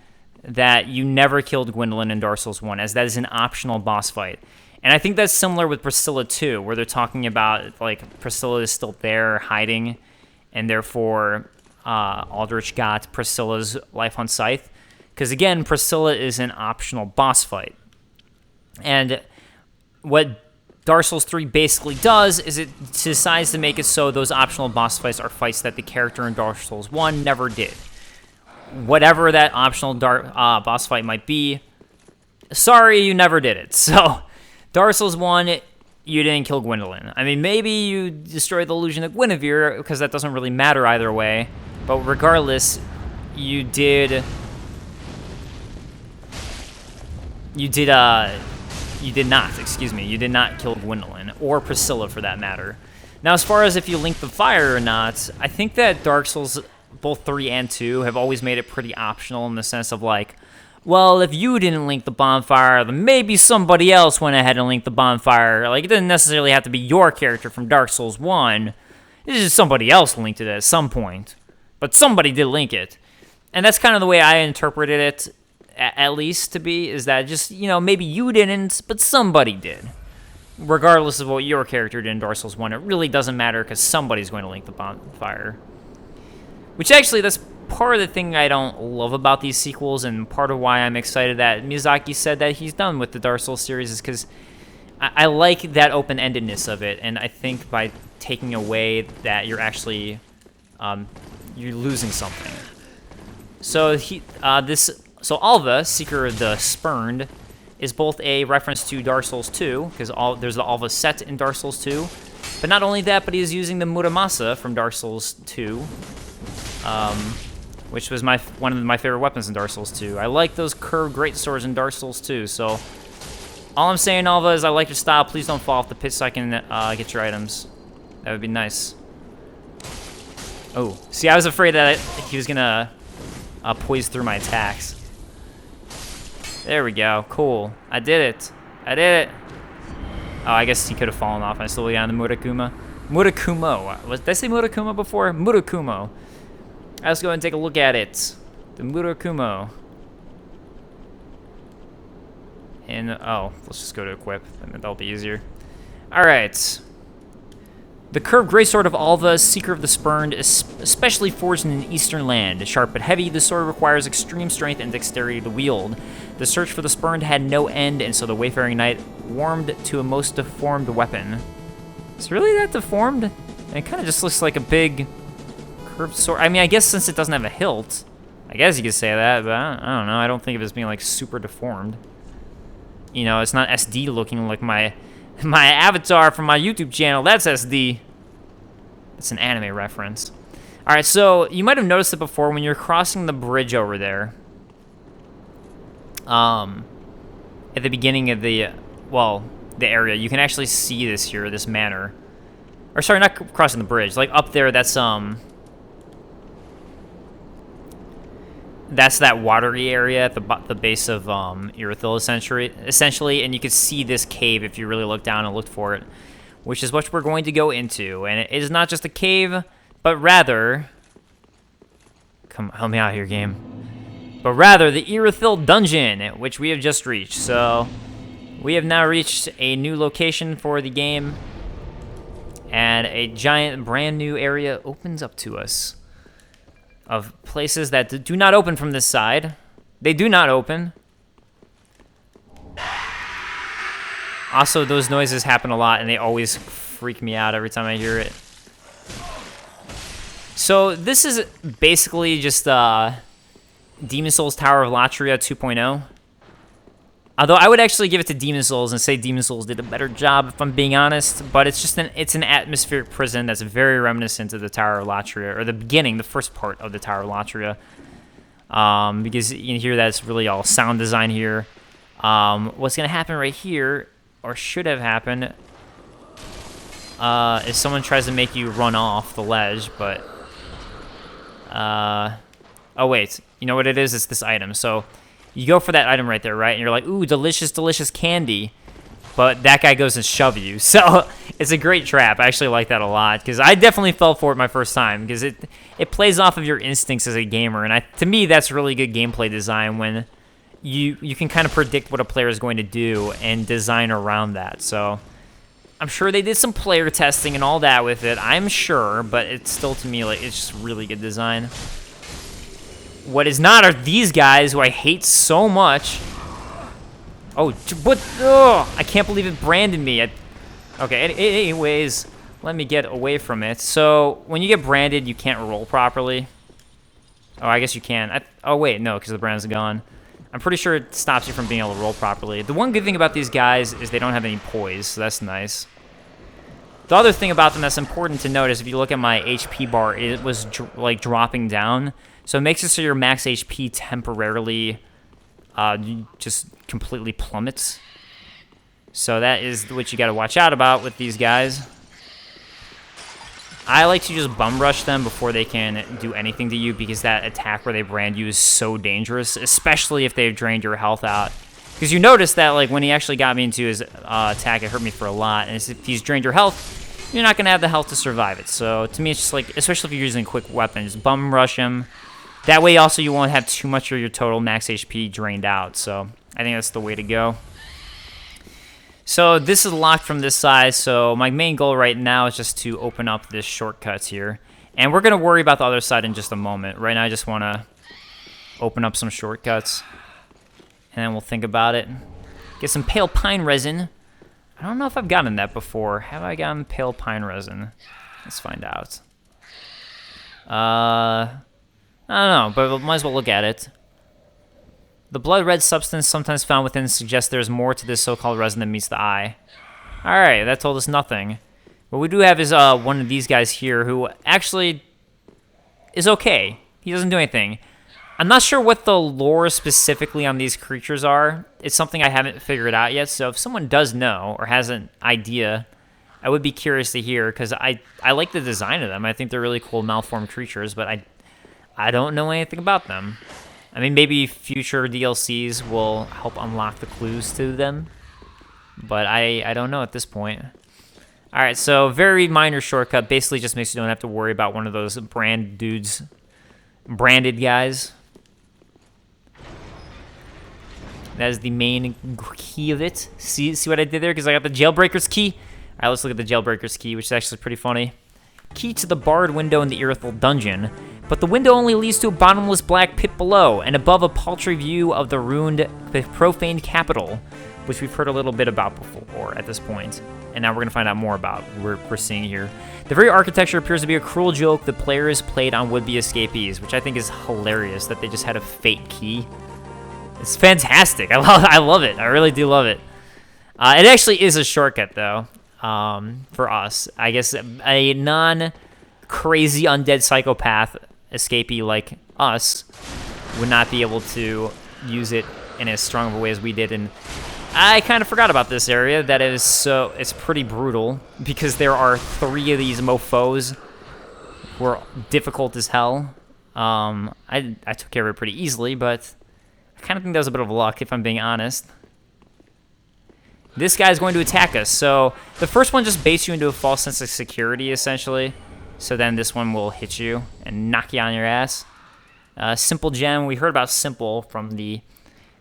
that you never killed Gwyndolin in Dark Souls 1, as that is an optional boss fight. And I think that's similar with Priscilla 2, where they're talking about, like, Priscilla is still there hiding, and therefore Aldrich got Priscilla's life on Scythe. Because, again, Priscilla is an optional boss fight. And what Dark Souls 3 basically does is it decides to make it so those optional boss fights are fights that the character in Dark Souls 1 never did. Whatever that optional boss fight might be, sorry, you never did it. So, Dark Souls 1, you didn't kill Gwyndolin. I mean, maybe you destroyed the illusion of Guinevere, because that doesn't really matter either way. But regardless, you did not kill Gwyndolin, or Priscilla for that matter. Now, as far as if you link the fire or not, I think that Dark Souls, both 3 and 2, have always made it pretty optional in the sense of, like, well, if you didn't link the bonfire, then maybe somebody else went ahead and linked the bonfire. Like, it doesn't necessarily have to be your character from Dark Souls 1. It's just somebody else linked it at some point. But somebody did link it. And that's kind of the way I interpreted it, at least, to be, is that just, you know, maybe you didn't, but somebody did. Regardless of what your character did in Dark Souls 1, it really doesn't matter, because somebody's going to link the bonfire. Which, actually, that's part of the thing I don't love about these sequels, and part of why I'm excited that Miyazaki said that he's done with the Dark Souls series, is because I like that open-endedness of it, and I think by taking away that, you're actually you're losing something. So So Alva, Seeker of the Spurned, is both a reference to Dark Souls 2, because there's the Alva set in Dark Souls 2, but not only that, but he is using the Muramasa from Dark Souls 2, which was one of my favorite weapons in Dark Souls 2. I like those curved greatswords in Dark Souls 2, so all I'm saying, Alva, is I like your style. Please don't fall off the pit so I can get your items. That would be nice. Oh, see, I was afraid that he was gonna poise through my attacks. There we go. Cool. I did it. I did it. Oh, I guess he could have fallen off. I still got on the Murakumo. Did I say Murakuma before? Murakumo. Let's go and take a look at it. The Murakumo. And, oh, let's just go to equip. And that'll be easier. Alright. The curved greatsword of Alva, Seeker of the Spurned, is especially forged in an eastern land. Sharp but heavy, the sword requires extreme strength and dexterity to wield. The search for the spurned had no end, and so the wayfaring knight warmed to a most deformed weapon. It's really that deformed? And it kind of just looks like a big curved sword. I mean, I guess since it doesn't have a hilt, I guess you could say that, but I don't know. I don't think of it as being like super deformed. You know, it's not SD looking like my avatar from my YouTube channel. That's SD. It's an anime reference. All right, so you might have noticed it before when you're crossing the bridge over there. At the beginning of the area, you can actually see this here, this manor. Or sorry, not crossing the bridge. Like up there, that's that watery area at the base of Irithyll, essentially, and you can see this cave if you really look down and look for it, which is what we're going to go into. And it is not just a cave, but rather, come help me out here, game. But rather the Irithyll dungeon, which we have just reached. So we have now reached a new location for the game, and a giant brand new area opens up to us of places that do not open from this side. They do not open. Also, those noises happen a lot, and they always freak me out every time I hear it. So this is basically just Demon Souls Tower of Latria 2.0. Although I would actually give it to Demon Souls and say Demon Souls did a better job, if I'm being honest. But it's just it's an atmospheric prison that's very reminiscent of the Tower of Latria, or the beginning, the first part of the Tower of Latria. Because you can hear that it's really all sound design here. What's gonna happen right here, or should have happened, is someone tries to make you run off the ledge, but oh wait, you know what it is? It's this item. So you go for that item right there, right? And you're like, ooh, delicious, delicious candy. But that guy goes and shove you. So it's a great trap. I actually like that a lot, because I definitely fell for it my first time, because it plays off of your instincts as a gamer. And to me, that's really good gameplay design, when you can kind of predict what a player is going to do and design around that. So I'm sure they did some player testing and all that with it, I'm sure, but it's still, to me, like, it's just really good design. What is not are these guys who I hate so much. Oh, what? Oh, I can't believe it branded me. Okay, anyways, let me get away from it. So when you get branded, you can't roll properly. Oh, I guess you can. Oh, wait, no, because the brand's gone. I'm pretty sure it stops you from being able to roll properly. The one good thing about these guys is they don't have any poise, so that's nice. The other thing about them that's important to note is if you look at my HP bar, it was like dropping down. So it makes it so your max HP temporarily just completely plummets. So that is what you got to watch out about with these guys. I like to just bum rush them before they can do anything to you, because that attack where they brand you is so dangerous, especially if they've drained your health out. Because you notice that, like, when he actually got me into his attack, it hurt me for a lot. And if he's drained your health, you're not going to have the health to survive it. So to me, it's just like, especially if you're using a quick weapon, just bum rush him. That way, also, you won't have too much of your total max HP drained out. So I think that's the way to go. So this is locked from this side, so my main goal right now is just to open up this shortcuts here. And we're going to worry about the other side in just a moment. Right now, I just want to open up some shortcuts, and then we'll think about it. Get some pale pine resin. I don't know if I've gotten that before. Have I gotten pale pine resin? Let's find out. I don't know, but we might as well look at it. The blood-red substance sometimes found within suggests there's more to this so-called resin than meets the eye. Alright, that told us nothing. What we do have is one of these guys here who actually is okay. He doesn't do anything. I'm not sure what the lore specifically on these creatures are. It's something I haven't figured out yet, so if someone does know or has an idea, I would be curious to hear, because I like the design of them. I think they're really cool malformed creatures, but I don't know anything about them. I mean, maybe future DLCs will help unlock the clues to them, but I don't know at this point. All right, so very minor shortcut. Basically just makes you don't have to worry about one of those branded guys. That is the main key of it. See what I did there? Because I got the Jailbreaker's key. All right, let's look at the Jailbreaker's key, which is actually pretty funny. Key to the barred window in the Irithyll dungeon. But the window only leads to a bottomless black pit below, and above a paltry view of the ruined, profaned capital, which we've heard a little bit about before at this point, and now we're going to find out more about what we're seeing here. The very architecture appears to be a cruel joke the players played on would-be escapees, which I think is hilarious that they just had a fate key. It's fantastic. I love it. I really do love it. It actually is a shortcut, though, for us. I guess a non-crazy undead psychopath escapee like us would not be able to use it in as strong of a way as we did, and I kind of forgot about this area. That is so it's pretty brutal because there are 3 of these mofos who are difficult as hell. I took care of it pretty easily, but I kind of think that was a bit of luck if I'm being honest. This guy's going to attack us, so the first one just baits you into a false sense of security essentially. So then this one will hit you and knock you on your ass. Simple gem. We heard about simple from the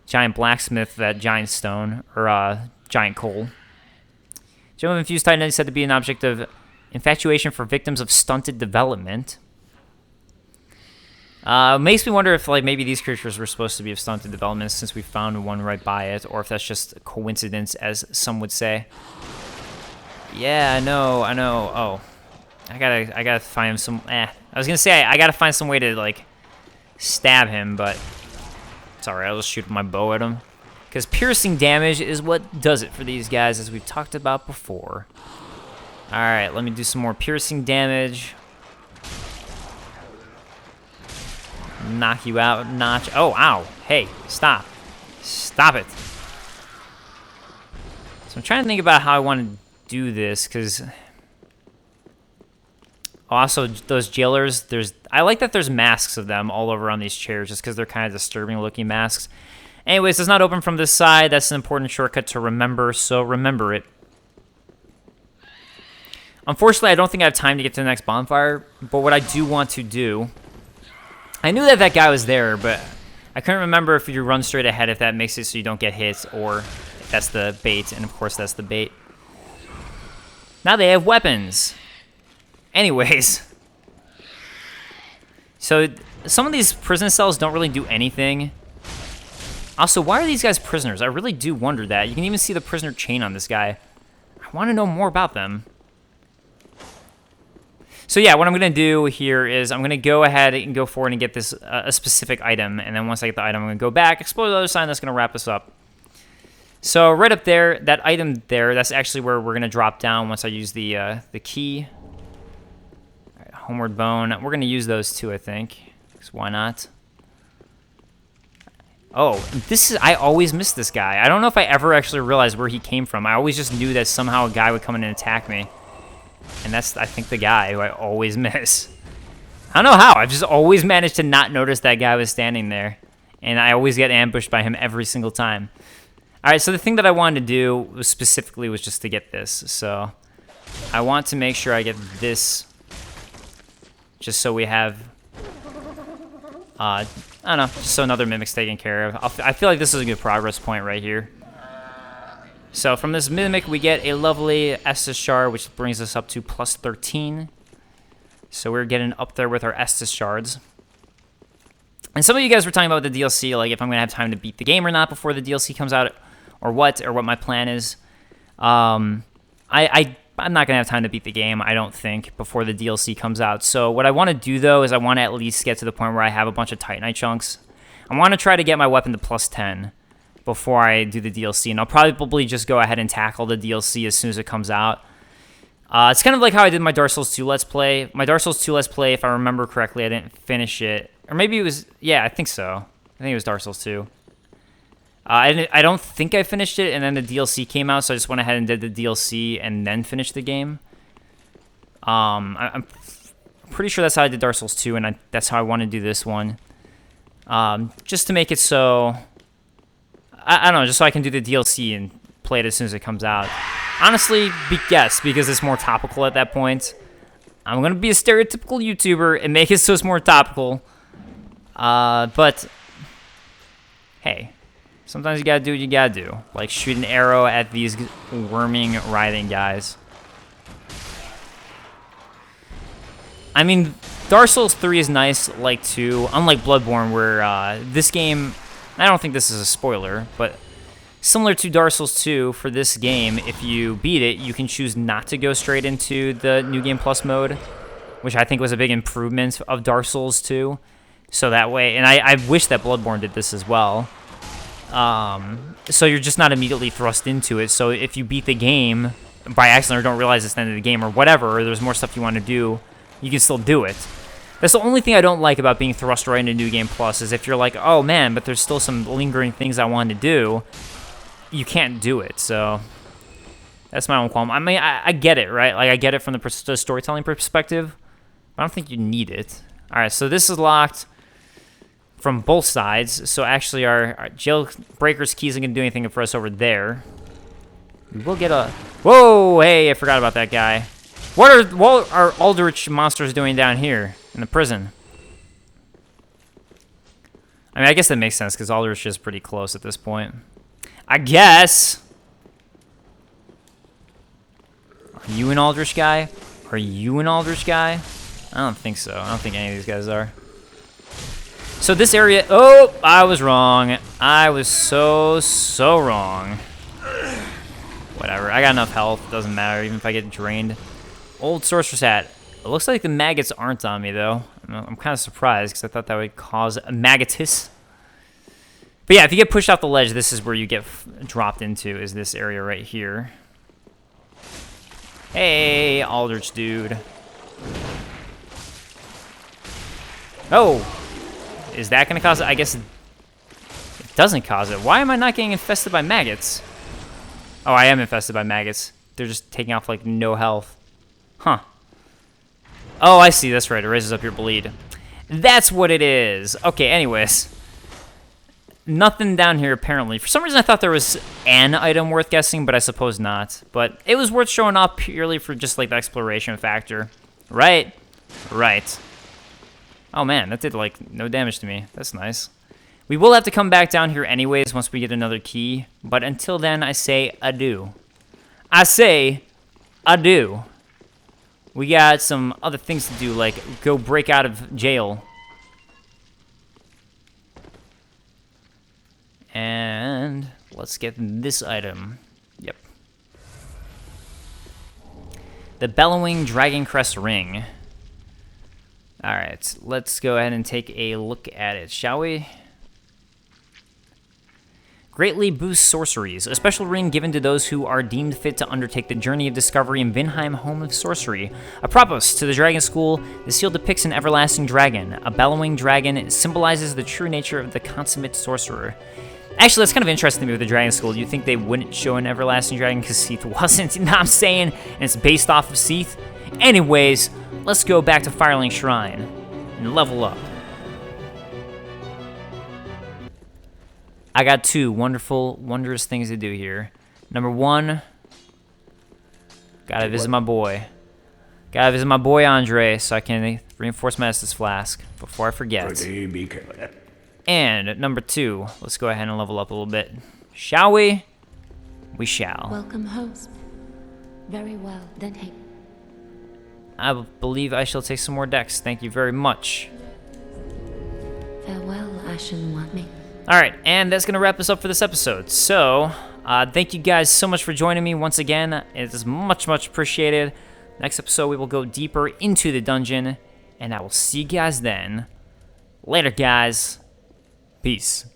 giant blacksmith, that giant stone, or giant coal. Gem of infused titan is said to be an object of infatuation for victims of stunted development. Makes me wonder if maybe these creatures were supposed to be of stunted development since we found one right by it, or if that's just a coincidence, as some would say. Yeah, I know. Oh. I gotta find some. I was gonna say I gotta find some way to stab him, but it's alright. I'll just shoot my bow at him, because piercing damage is what does it for these guys, as we've talked about before. All right, let me do some more piercing damage. Knock you out, notch. Oh, ow! Hey, stop! Stop it! So I'm trying to think about how I want to do this, because. Also, those jailers, I like that there's masks of them all over on these chairs, just because they're kind of disturbing looking masks. Anyways, it's not open from this side. That's an important shortcut to remember, so remember it. Unfortunately, I don't think I have time to get to the next bonfire, but what I do want to do... I knew that guy was there, but I couldn't remember if you run straight ahead, if that makes it so you don't get hit, or if that's the bait, and of course that's the bait. Now they have weapons. Anyways, so some of these prison cells don't really do anything. Also, why are these guys prisoners? I really do wonder that. You can even see the prisoner chain on this guy. I want to know more about them. So yeah, what I'm going to do here is I'm going to go ahead and go forward and get this a specific item, and then once I get the item, I'm going to go back, explore the other side, and that's going to wrap us up. So right up there, that item there, that's actually where we're going to drop down once I use the key. Homeward Bone. We're going to use those too, I think. Because why not? Oh, I always miss this guy. I don't know if I ever actually realized where he came from. I always just knew that somehow a guy would come in and attack me. And that's, I think, the guy who I always miss. I don't know how. I've just always managed to not notice that guy was standing there. And I always get ambushed by him every single time. Alright, so the thing that I wanted to do was specifically was just to get this. So I want to make sure I get this... Just so we have, I don't know, just so another mimic's taken care of. I feel like this is a good progress point right here. So from this mimic, we get a lovely Estus shard, which brings us up to plus 13. So we're getting up there with our Estus shards. And some of you guys were talking about the DLC, like if I'm going to have time to beat the game or not before the DLC comes out, or what my plan is. I'm not going to have time to beat the game, I don't think, before the DLC comes out. So what I want to do, though, is I want to at least get to the point where I have a bunch of Titanite chunks. I want to try to get my weapon to plus 10 before I do the DLC. And I'll probably just go ahead and tackle the DLC as soon as it comes out. It's kind of like how I did my Dark Souls 2 Let's Play. My Dark Souls 2 Let's Play, if I remember correctly, I didn't finish it. Or maybe it was... Yeah, I think so. I think it was Dark Souls 2. I don't think I finished it, and then the DLC came out, so I just went ahead and did the DLC and then finished the game. I'm pretty sure that's how I did Dark Souls 2, and that's how I want to do this one. Just to make it so... I don't know, just so I can do the DLC and play it as soon as it comes out. Honestly, yes, because it's more topical at that point. I'm going to be a stereotypical YouTuber and make it so it's more topical. But, hey... Sometimes you gotta do what you gotta do. Like shoot an arrow at these worming, writhing guys. I mean, Dark Souls 3 is nice, like 2, unlike Bloodborne, where this game, I don't think this is a spoiler, but similar to Dark Souls 2, for this game, if you beat it, you can choose not to go straight into the New Game Plus mode, which I think was a big improvement of Dark Souls 2. So that way, and I wish that Bloodborne did this as well. So you're just not immediately thrust into it. So if you beat the game by accident or don't realize it's the end of the game or whatever, or there's more stuff you want to do, you can still do it. That's the only thing I don't like about being thrust right into New Game Plus, is if you're like, oh man, but there's still some lingering things I want to do, you can't do it. So that's my own qualm. I mean, I get it, right? Like, I get it from the storytelling perspective, but I don't think you need it. All right, so this is locked from both sides. So actually, our jailbreaker's key isn't going to do anything for us over there. We will get a... Whoa, hey, I forgot about that guy. What are Aldrich monsters doing down here in the prison? I mean, I guess that makes sense, because Aldrich is pretty close at this point. I guess. Are you an Aldrich guy? Are you an Aldrich guy? I don't think so. I don't think any of these guys are. So this area... Oh, I was wrong. I was so wrong. Whatever. I got enough health. Doesn't matter, even if I get drained. Old sorcerer's hat. It looks like the maggots aren't on me, though. I'm kind of surprised, because I thought that would cause a maggotus. But yeah, if you get pushed off the ledge, this is where you get dropped into, is this area right here. Hey, Aldrich dude. Oh! Is that going to cause it? I guess it doesn't cause it. Why am I not getting infested by maggots? Oh, I am infested by maggots. They're just taking off, like, no health. Huh. Oh, I see. That's right. It raises up your bleed. That's what it is. Okay, anyways. Nothing down here, apparently. For some reason, I thought there was an item worth guessing, but I suppose not. But it was worth showing up purely for just, like, the exploration factor. Right? Right. Oh, man. That did, like, no damage to me. That's nice. We will have to come back down here anyways once we get another key. But until then, I say adieu. I say adieu. We got some other things to do, like go break out of jail. And let's get this item. Yep. The Bellowing Dragon Crest Ring. Alright, let's go ahead and take a look at it, shall we? Greatly boosts sorceries. A special ring given to those who are deemed fit to undertake the journey of discovery in Vinheim, home of sorcery. Apropos to the Dragon School, the seal depicts an everlasting dragon. A bellowing dragon symbolizes the true nature of the consummate sorcerer. Actually, that's kind of interesting to me with the Dragon School. You think they wouldn't show an everlasting dragon because Seath wasn't? You know what I'm saying? And it's based off of Seath? Anyways, let's go back to Firelink Shrine and level up. I got two wonderful, wondrous things to do here. Number one, gotta visit my boy. Gotta visit my boy Andre so I can reinforce my Estus Flask before I forget. And number two, let's go ahead and level up a little bit. Shall we? We shall. Welcome, host. Very well, then hey. I believe I shall take some more decks. Thank you very much. Farewell, Ashen Wami. Alright, and that's going to wrap us up for this episode. So, thank you guys so much for joining me once again. It is much, much appreciated. Next episode, we will go deeper into the dungeon, and I will see you guys then. Later, guys. Peace.